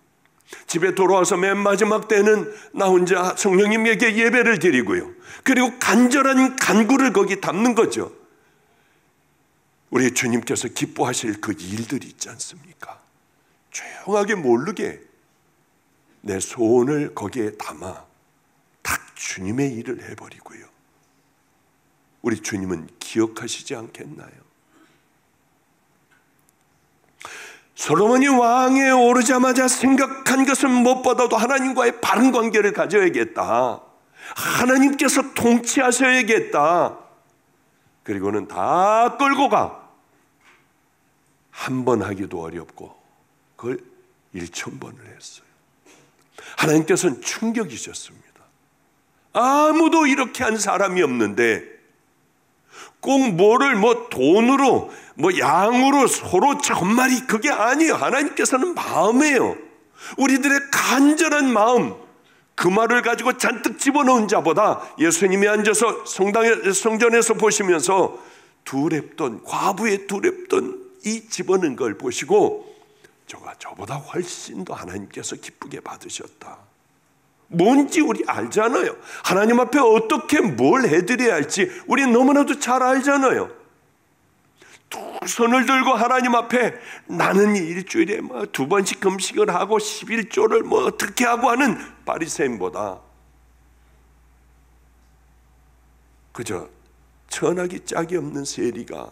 집에 돌아와서 맨 마지막 때는 나 혼자 성령님에게 예배를 드리고요. 그리고 간절한 간구를 거기 담는 거죠. 우리 주님께서 기뻐하실 그 일들이 있지 않습니까? 조용하게 모르게 내 소원을 거기에 담아 딱 주님의 일을 해버리고요. 우리 주님은 기억하시지 않겠나요? 솔로몬이 왕에 오르자마자 생각한 것은 무엇보다도 하나님과의 바른 관계를 가져야겠다. 하나님께서 통치하셔야겠다. 그리고는 다 끌고 가. 한 번 하기도 어렵고 그걸 1000번을 했어요. 하나님께서는 충격이셨습니다. 아무도 이렇게 한 사람이 없는데 꼭 뭐를 돈으로 양으로 서로 천만이 그게 아니에요. 하나님께서는 마음이에요. 우리들의 간절한 마음, 그 말을 가지고 잔뜩 집어넣은 자보다 예수님이 앉아서 성전에서 보시면서 과부의 두렵던 이 집어넣은 걸 보시고 저보다 훨씬 더 하나님께서 기쁘게 받으셨다. 뭔지 우리 알잖아요. 하나님 앞에 어떻게 뭘 해드려야 할지 우리 너무나도 잘 알잖아요. 두 손을 들고 하나님 앞에 나는 일주일에 2번씩 금식을 하고 11조를 어떻게 하고 하는 바리새인보다 그저 천하기 짝이 없는 세리가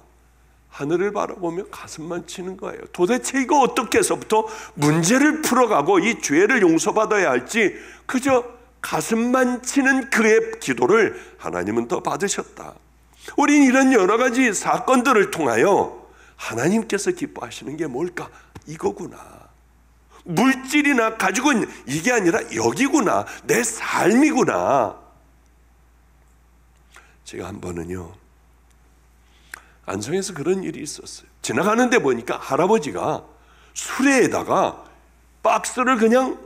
하늘을 바라보며 가슴만 치는 거예요. 도대체 이거 어떻게 해서부터 문제를 풀어가고 이 죄를 용서받아야 할지 그저 가슴만 치는 그의 기도를 하나님은 더 받으셨다. 우린 이런 여러 가지 사건들을 통하여 하나님께서 기뻐하시는 게 뭘까? 이거구나. 물질이나 가지고 있는 이게 아니라 여기구나. 내 삶이구나. 제가 한 번은요, 안성에서 그런 일이 있었어요. 지나가는데 보니까 할아버지가 수레에다가 박스를 그냥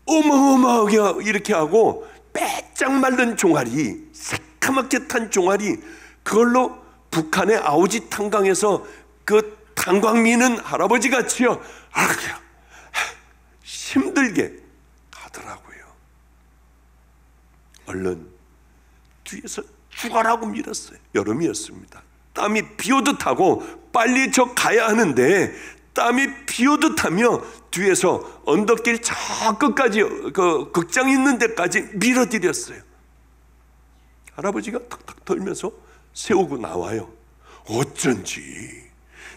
어마어마하게 이렇게 하고 빼짝 마른 종아리, 새까맣게 탄 종아리, 그걸로 북한의 아오지 탄광에서 그 탄광 미는 할아버지 같이요 힘들게 가더라고요. 얼른 뒤에서 죽어라고 밀었어요. 여름이었습니다. 땀이 비오듯 하고 빨리 저 가야 하는데 땀이 비오듯 하며 뒤에서 언덕길 저 끝까지 그 극장 있는 데까지 밀어드렸어요. 할아버지가 탁탁 털면서 세우고 나와요. 어쩐지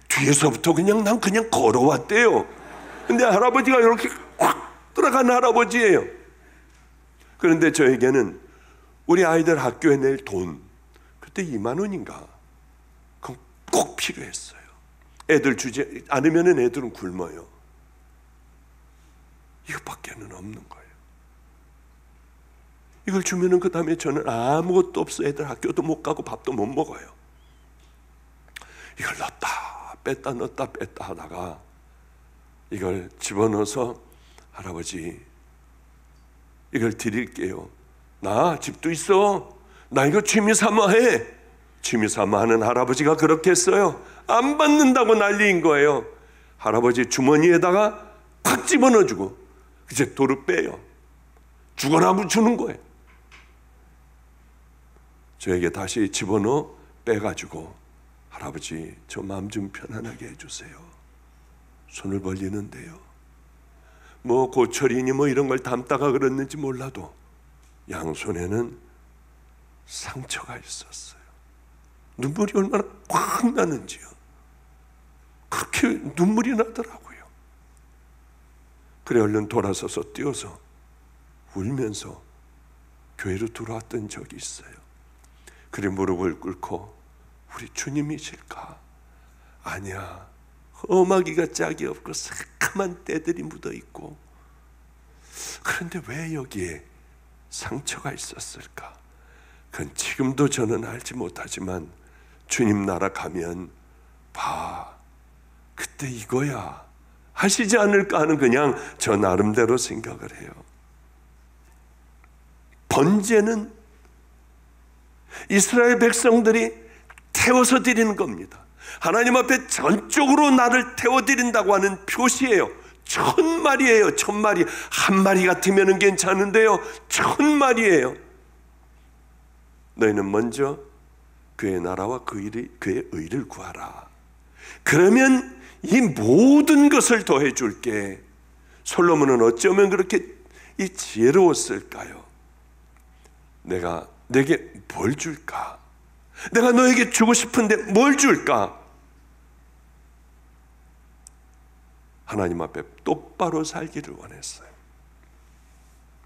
뒤에서부터 난 그냥 걸어왔대요. 근데 할아버지가 이렇게 꽉 들어간 할아버지예요. 그런데 저에게는 우리 아이들 학교에 낼 돈, 그때 2만 원인가 그건 꼭 필요했어요. 애들 주지 않으면 애들은 굶어요. 이것밖에는 없는 거예요. 이걸 주면은 그 다음에 저는 아무것도 없어. 애들 학교도 못 가고 밥도 못 먹어요. 이걸 넣었다 뺐다 넣었다 뺐다 하다가 이걸 집어넣어서 할아버지 이걸 드릴게요. 나 집도 있어. 나 이거 취미 삼아 해. 취미 삼아 하는 할아버지가 그렇게 했어요. 안 받는다고 난리인 거예요. 할아버지 주머니에다가 팍 집어넣어주고 이제 돌을 빼요. 죽어라고 주는 거예요. 저에게 다시 집어넣어 빼가지고 할아버지 저 마음 좀 편안하게 해주세요. 손을 벌리는데요. 고철이니 이런 걸 담다가 그랬는지 몰라도 양손에는 상처가 있었어요. 눈물이 얼마나 꽉 나는지요. 그렇게 눈물이 나더라고요. 그래 얼른 돌아서서 뛰어서 울면서 교회로 들어왔던 적이 있어요. 그래 무릎을 꿇고 우리 주님이실까? 아니야. 험하기가 짝이 없고 새카만 때들이 묻어있고 그런데 왜 여기에 상처가 있었을까? 그건 지금도 저는 알지 못하지만 주님 나라 가면 그때 이거야 하시지 않을까 하는 그냥 저 나름대로 생각을 해요. 번제는 이스라엘 백성들이 태워서 드리는 겁니다. 하나님 앞에 전적으로 나를 태워드린다고 하는 표시예요. 1000마리예요. 1000마리. 한 마리 같으면 괜찮은데요. 1000마리예요. 너희는 먼저 그의 나라와 그의 의를 구하라. 그러면 이 모든 것을 더해 줄게. 솔로몬은 어쩌면 그렇게 이 지혜로웠을까요? 내가 내게 뭘 줄까? 내가 너에게 주고 싶은데 뭘 줄까? 하나님 앞에 똑바로 살기를 원했어요.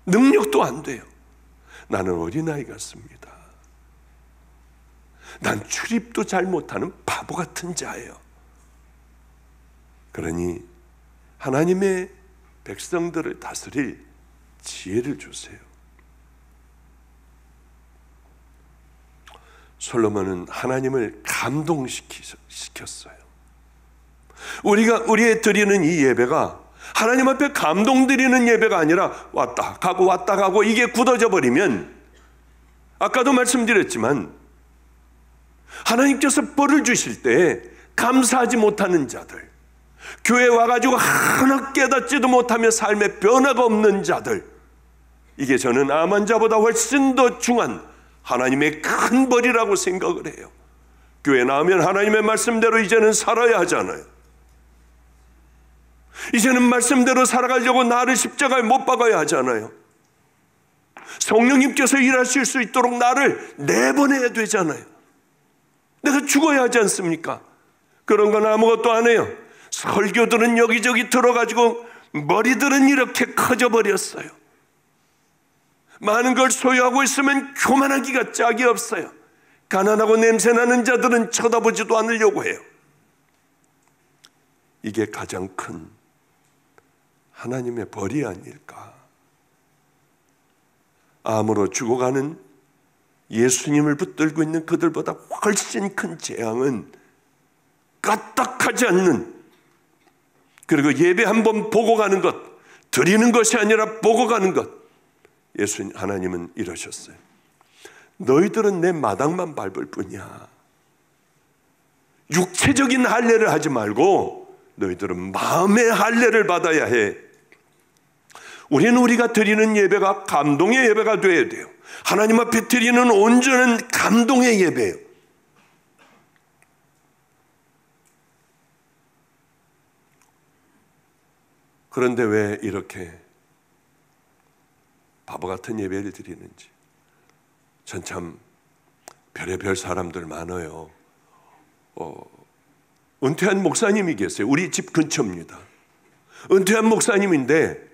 능력도 안 돼요. 나는 어린아이 같습니다. 난 출입도 잘 못하는 바보 같은 자예요. 그러니 하나님의 백성들을 다스릴 지혜를 주세요. 솔로몬은 하나님을 감동시켰어요. 우리의 드리는 이 예배가 하나님 앞에 감동 드리는 예배가 아니라 왔다 가고 이게 굳어져 버리면 아까도 말씀드렸지만 하나님께서 벌을 주실 때 감사하지 못하는 자들, 교회에 와가지고 하나 깨닫지도 못하며 삶에 변화가 없는 자들, 이게 저는 암환자보다 훨씬 더 중한 하나님의 큰 벌이라고 생각을 해요. 교회 나오면 하나님의 말씀대로 이제는 살아야 하잖아요. 이제는 말씀대로 살아가려고 나를 십자가에 못 박아야 하잖아요. 성령님께서 일하실 수 있도록 나를 내보내야 되잖아요. 내가 죽어야 하지 않습니까? 그런 건 아무것도 안 해요. 설교들은 여기저기 들어가지고 머리들은 이렇게 커져버렸어요. 많은 걸 소유하고 있으면 교만하기가 짝이 없어요. 가난하고 냄새나는 자들은 쳐다보지도 않으려고 해요. 이게 가장 큰 하나님의 벌이 아닐까. 암으로 죽어가는 예수님을 붙들고 있는 그들보다 훨씬 큰 재앙은 까딱하지 않는, 그리고 예배 한번 보고 가는 것, 드리는 것이 아니라 보고 가는 것. 예수님 하나님은 이러셨어요. 너희들은 내 마당만 밟을 뿐이야. 육체적인 할례를 하지 말고 너희들은 마음의 할례를 받아야 해. 우리는 우리가 드리는 예배가 감동의 예배가 되어야 돼요. 하나님 앞에 드리는 온전한 감동의 예배예요. 그런데 왜 이렇게 바보 같은 예배를 드리는지. 전 참 별의별 사람들 많아요. 은퇴한 목사님이 계세요. 우리 집 근처입니다. 은퇴한 목사님인데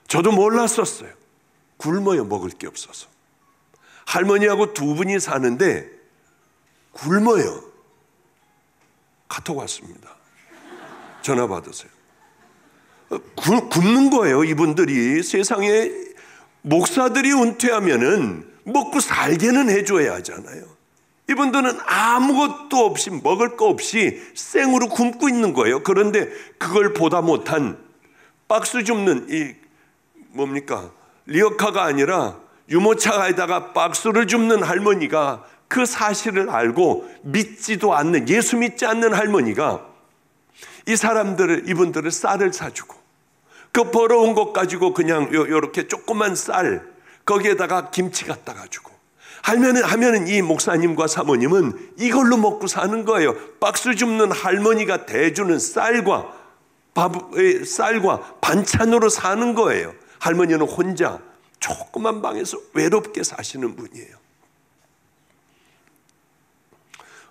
저도 몰랐었어요. 굶어요. 먹을 게 없어서. 할머니하고 두 분이 사는데 굶어요. 카톡 왔습니다. 전화 받으세요. 굶는 거예요. 이분들이. 세상에 목사들이 은퇴하면은 먹고 살게는 해줘야 하잖아요. 이분들은 아무것도 없이, 먹을 거 없이 생으로 굶고 있는 거예요. 그런데 그걸 보다 못한 박스 줍는 이 뭡니까? 리어카가 아니라 유모차에다가 박스를 줍는 할머니가, 그 사실을 알고 믿지도 않는, 예수 믿지 않는 할머니가 이 사람들을, 이분들을 쌀을 사주고 그 벌어온 것 가지고 그냥 요렇게 조그만 쌀, 거기에다가 김치 갖다가 주고 하면은 이 목사님과 사모님은 이걸로 먹고 사는 거예요. 박스 줍는 할머니가 대주는 쌀과 반찬으로 사는 거예요. 할머니는 혼자 조그만 방에서 외롭게 사시는 분이에요.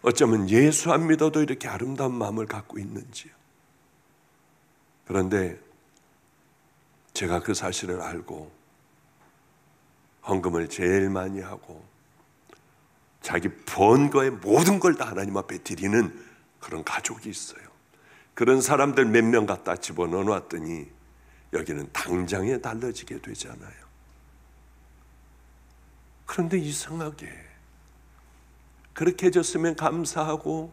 어쩌면 예수 안 믿어도 이렇게 아름다운 마음을 갖고 있는지요. 그런데 제가 그 사실을 알고 헌금을 제일 많이 하고 자기 번 거에 모든 걸 다 하나님 앞에 드리는 그런 가족이 있어요. 그런 사람들 몇 명 갖다 집어넣어 놨더니 여기는 당장에 달라지게 되잖아요. 그런데 이상하게 그렇게 해줬으면 감사하고,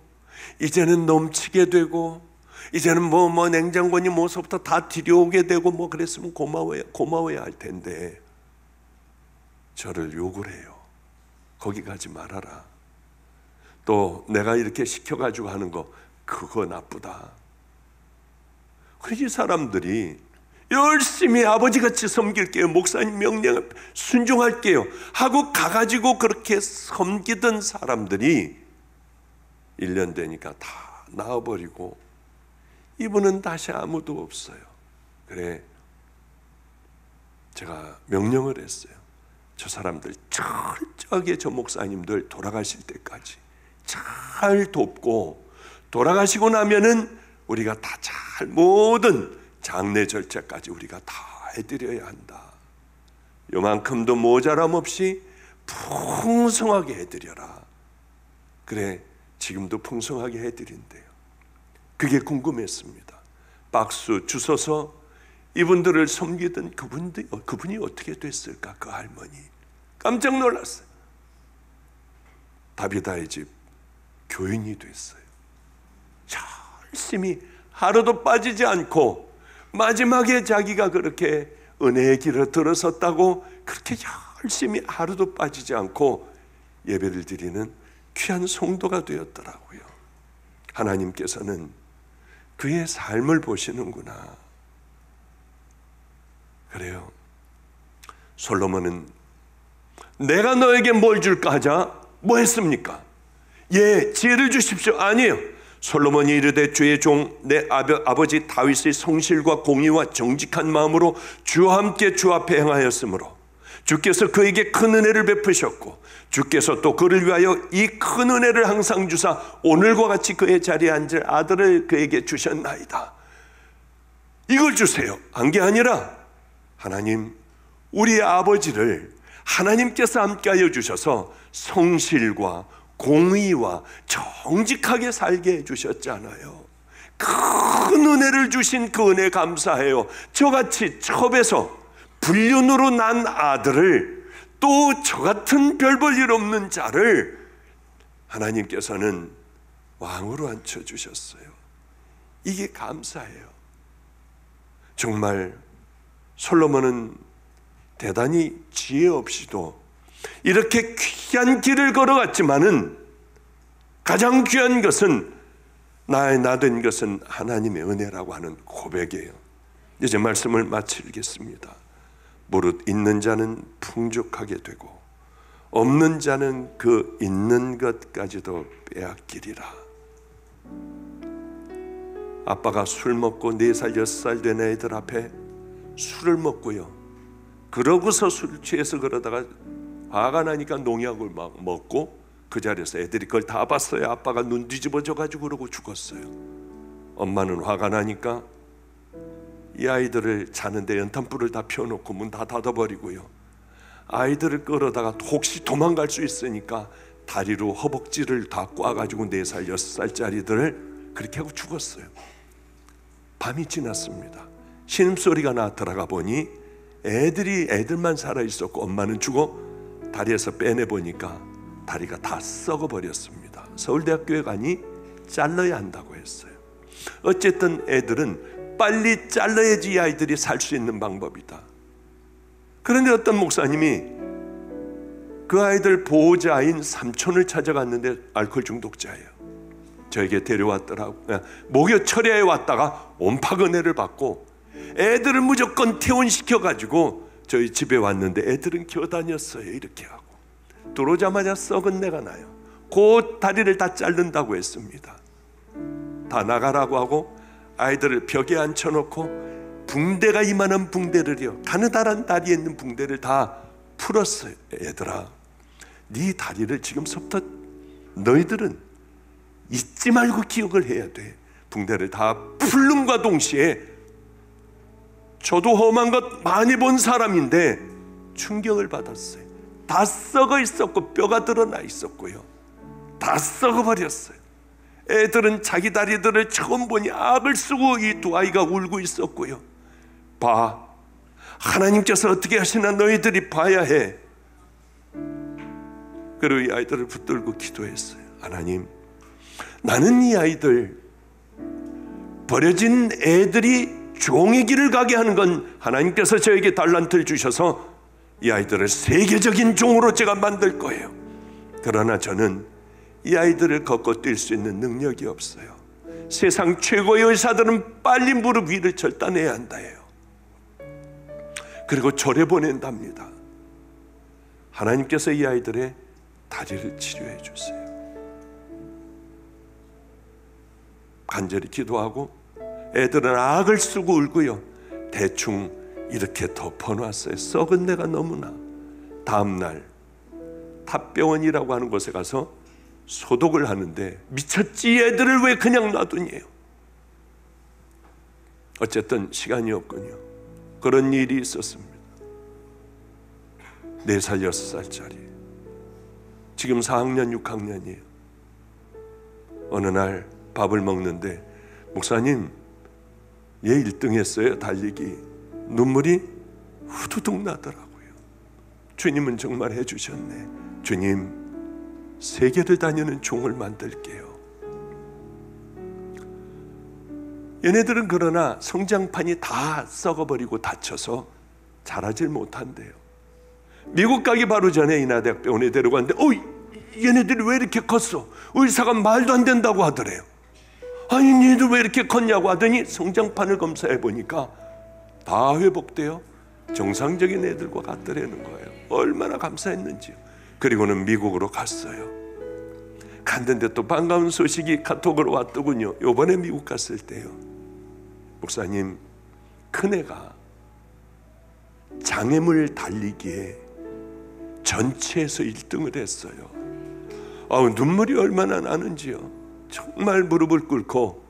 이제는 넘치게 되고, 이제는 뭐 냉장고니 뭐서부터 다 들여오게 되고 뭐 그랬으면 고마워야 할 텐데 저를 욕을 해요. 거기 가지 말아라. 또 내가 이렇게 시켜가지고 하는 거 그거 나쁘다. 그래서 이 사람들이 열심히 아버지같이 섬길게요, 목사님 명령에 순종할게요 하고 가가지고 그렇게 섬기던 사람들이 1년 되니까 다 나와버리고 이분은 다시 아무도 없어요. 그래, 제가 명령을 했어요. 저 사람들 철저하게 저 목사님들 돌아가실 때까지 잘 돕고, 돌아가시고 나면은 우리가 다 잘 모든 장례 절차까지 우리가 다 해드려야 한다. 요만큼도 모자람 없이 풍성하게 해드려라. 그래, 지금도 풍성하게 해드린대요. 그게 궁금했습니다. 박수 주셔서 이분들을 섬기던 그분이 어떻게 됐을까? 그 할머니 깜짝 놀랐어요. 다비다의 집 교인이 됐어요. 열심히 하루도 빠지지 않고, 마지막에 자기가 그렇게 은혜의 길을 들어섰다고 그렇게 열심히 하루도 빠지지 않고 예배를 드리는 귀한 성도가 되었더라고요. 하나님께서는 그의 삶을 보시는구나. 그래요. 솔로몬은 내가 너에게 뭘 줄까 하자 뭐 했습니까? 예, 지혜를 주십시오. 아니에요. 솔로몬이 이르되 주의 종 내 아버지 다윗의 성실과 공의와 정직한 마음으로 주와 함께 주 앞에 행하였으므로 주께서 그에게 큰 은혜를 베푸셨고 주께서 또 그를 위하여 이 큰 은혜를 항상 주사 오늘과 같이 그의 자리에 앉을 아들을 그에게 주셨나이다. 이걸 주세요. 한 게 아니라 하나님, 우리의 아버지를 하나님께서 함께하여 주셔서 성실과 공의와 정직하게 살게 해주셨잖아요. 큰 은혜를 주신 그 은혜 감사해요. 저같이 첩에서 불륜으로 난 아들을, 또 저 같은 별 볼 일 없는 자를 하나님께서는 왕으로 앉혀주셨어요. 이게 감사해요. 정말 솔로몬은 대단히 지혜 없이도 이렇게 귀한 길을 걸어갔지만은 가장 귀한 것은 나의 나된 것은 하나님의 은혜라고 하는 고백이에요. 이제 말씀을 마치겠습니다. 무릇 있는 자는 풍족하게 되고 없는 자는 그 있는 것까지도 빼앗기리라. 아빠가 술 먹고 4살 6살 된 애들 앞에 술을 먹고요, 그러고서 술 취해서 그러다가 화가 나니까 농약을 막 먹고 그 자리에서 애들이 그걸 다 봤어요. 아빠가 눈 뒤집어져 가지고 그러고 죽었어요. 엄마는 화가 나니까 이 아이들을 자는데 연탄불을 다 피워놓고 문 다 닫아버리고요, 아이들을 끌어다가 혹시 도망갈 수 있으니까 다리로 허벅지를 다 꽈가지고 4살 6살짜리들을 그렇게 하고 죽었어요. 밤이 지났습니다. 신음소리가 나 들어가 보니 애들만 살아있었고 엄마는 죽어 다리에서 빼내보니까 다리가 다 썩어버렸습니다. 서울대학교에 가니 잘라야 한다고 했어요. 어쨌든 애들은 빨리 잘라야지 이 아이들이 살 수 있는 방법이다. 그런데 어떤 목사님이 그 아이들 보호자인 삼촌을 찾아갔는데 알코올 중독자예요. 저에게 데려왔더라고요. 목요 철야에 왔다가 온팍 은혜를 받고 애들을 무조건 퇴원시켜가지고 저희 집에 왔는데 애들은 겨다녔어요. 이렇게 하고 들어오자마자 썩은 내가 나요. 그 다리를 다 자른다고 했습니다. 다 나가라고 하고 아이들을 벽에 앉혀놓고 붕대가 이만한 붕대를요, 가느다란 다리에 있는 붕대를 다 풀었어요. 얘들아, 네 다리를 지금부터 너희들은 잊지 말고 기억을 해야 돼. 붕대를 다 풀름과 동시에 저도 험한 것 많이 본 사람인데 충격을 받았어요. 다 썩어 있었고 뼈가 드러나 있었고요, 다 썩어버렸어요. 애들은 자기 다리들을 처음 보니 악을 쓰고 이 두 아이가 울고 있었고요. 봐, 하나님께서 어떻게 하시나 너희들이 봐야 해. 그리고 이 아이들을 붙들고 기도했어요. 하나님, 나는 이 아이들, 버려진 애들이 종의 길을 가게 하는 건 하나님께서 저에게 달란트를 주셔서 이 아이들을 세계적인 종으로 제가 만들 거예요. 그러나 저는 이 아이들을 걷고 뛸 수 있는 능력이 없어요. 세상 최고의 의사들은 빨리 무릎 위를 절단해야 한다 해요. 그리고 절에 보낸답니다. 하나님께서 이 아이들의 다리를 치료해 주세요. 간절히 기도하고 애들은 악을 쓰고 울고요, 대충 이렇게 덮어놨어요. 썩은 데가 너무나. 다음날 탑병원이라고 하는 곳에 가서 소독을 하는데 미쳤지, 애들을 왜 그냥 놔두니요. 어쨌든 시간이 없군요. 그런 일이 있었습니다. 4살 6살짜리, 지금 4학년 6학년이에요 어느 날 밥을 먹는데 목사님, 얘 1등 했어요. 달리기. 눈물이 후두둑 나더라고요. 주님은 정말 해주셨네. 주님, 세계를 다니는 종을 만들게요. 얘네들은 그러나 성장판이 다 썩어버리고 다쳐서 자라질 못한대요. 미국 가기 바로 전에 인하대학병원에 데려갔는데 얘네들이 왜 이렇게 컸어? 의사가 말도 안 된다고 하더래요. 아니, 얘네들 왜 이렇게 컸냐고 하더니 성장판을 검사해 보니까 다 회복돼요. 정상적인 애들과 같더라는 거예요. 얼마나 감사했는지요. 그리고는 미국으로 갔어요. 갔는데 또 반가운 소식이 카톡으로 왔더군요. 요번에 미국 갔을 때요, 목사님, 큰애가 장애물 달리기에 전체에서 1등을 했어요. 눈물이 얼마나 나는지요. 정말 무릎을 꿇고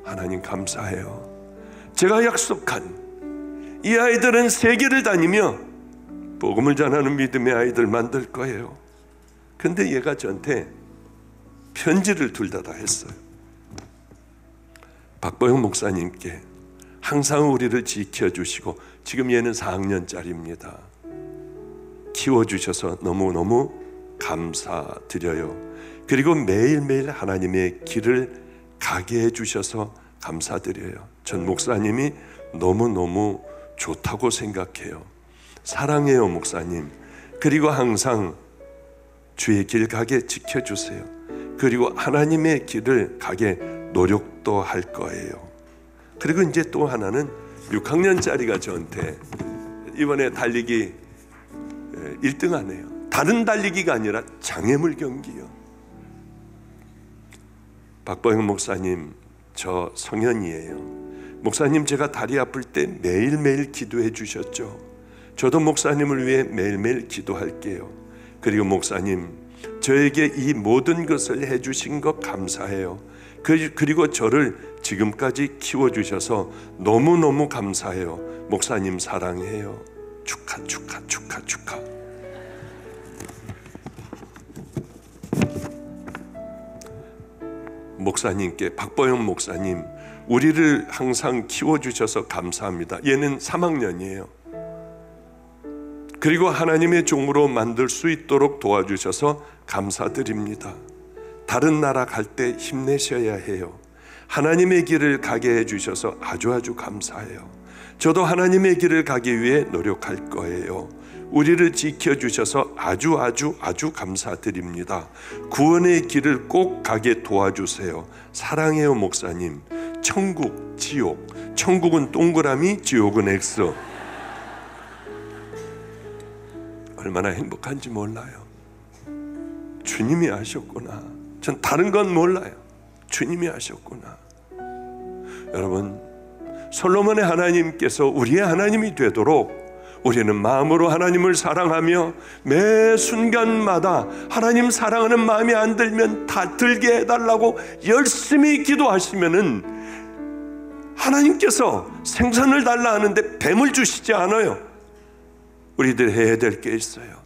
하나님 감사해요. 제가 약속한 이 아이들은 세계를 다니며 복음을 전하는 믿음의 아이들 만들 거예요. 근데 얘가 저한테 편지를 둘 다 했어요. 박보영 목사님께 항상 우리를 지켜주시고, 지금 얘는 4학년짜리입니다. 키워주셔서 너무너무 감사드려요. 그리고 매일매일 하나님의 길을 가게 해주셔서 감사드려요. 전 목사님이 너무너무 좋다고 생각해요. 사랑해요 목사님. 그리고 항상 주의 길 가게 지켜주세요. 그리고 하나님의 길을 가게 노력도 할 거예요. 그리고 이제 또 하나는 6학년짜리가 저한테 이번에 달리기 1등 하네요. 다른 달리기가 아니라 장애물 경기요. 박보영 목사님, 저 성현이에요. 목사님, 제가 다리 아플 때 매일매일 기도해 주셨죠. 저도 목사님을 위해 매일매일 기도할게요. 그리고 목사님, 저에게 이 모든 것을 해주신 것 감사해요. 그리고 저를 지금까지 키워주셔서 너무너무 감사해요. 목사님 사랑해요. 축하 축하 축하 축하. 목사님께, 박보영 목사님, 우리를 항상 키워주셔서 감사합니다. 얘는 3학년이에요. 그리고 하나님의 종으로 만들 수 있도록 도와주셔서 감사드립니다. 다른 나라 갈 때 힘내셔야 해요. 하나님의 길을 가게 해주셔서 아주 감사해요. 저도 하나님의 길을 가기 위해 노력할 거예요. 우리를 지켜주셔서 아주 감사드립니다. 구원의 길을 꼭 가게 도와주세요. 사랑해요 목사님. 천국, 지옥. 천국은 동그라미, 지옥은 X. 얼마나 행복한지 몰라요. 주님이 하셨구나. 전 다른 건 몰라요. 주님이 하셨구나. 여러분, 솔로몬의 하나님께서 우리의 하나님이 되도록 우리는 마음으로 하나님을 사랑하며 매 순간마다 하나님 사랑하는 마음이 안 들면 다 들게 해달라고 열심히 기도하시면은 하나님께서 생선을 달라 하는데 뱀을 주시지 않아요. 우리들 해야 될 게 있어요.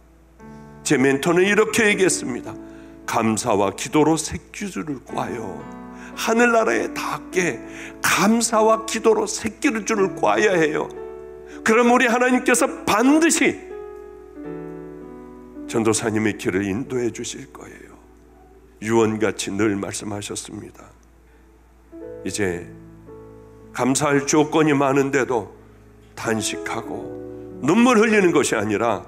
제 멘토는 이렇게 얘기했습니다. 감사와 기도로 새끼줄을 꽈요. 하늘나라에 닿게 감사와 기도로 새끼줄을 꽈야 해요. 그럼 우리 하나님께서 반드시 전도사님의 길을 인도해 주실 거예요. 유언같이 늘 말씀하셨습니다. 이제 감사할 조건이 많은데도 단식하고 눈물 흘리는 것이 아니라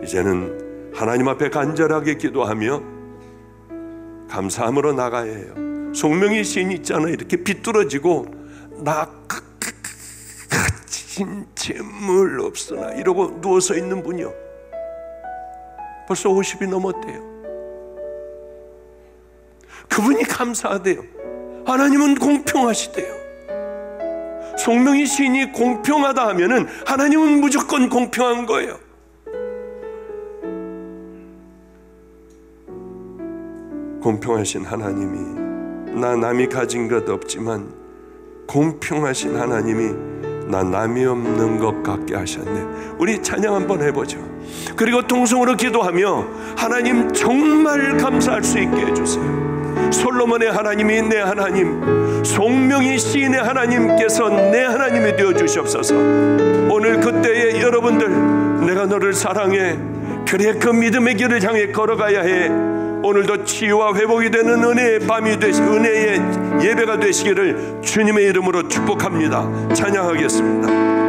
이제는 하나님 앞에 간절하게 기도하며 감사함으로 나가야 해요. 송명희 시인 있잖아요. 이렇게 비뚤어지고 나 진물 없으나 이러고 누워서 있는 분이요. 벌써 50이 넘었대요. 그분이 감사하대요. 하나님은 공평하시대요. 송명희 시인이 공평하다 하면은 하나님은 무조건 공평한 거예요. 공평하신 하나님이, 나 남이 가진 것 없지만 공평하신 하나님이 나 남이 없는 것 같게 하셨네. 우리 찬양 한번 해보죠. 그리고 통성으로 기도하며 하나님 정말 감사할 수 있게 해주세요. 솔로몬의 하나님이 내 하나님, 송명희 시인의 하나님께서 내 하나님이 되어주시옵소서. 오늘 그때에 여러분들, 내가 너를 사랑해, 그래 그 믿음의 길을 향해 걸어가야 해. 오늘도 치유와 회복이 되는 은혜의 밤이 은혜의 예배가 되시기를 주님의 이름으로 축복합니다. 찬양하겠습니다.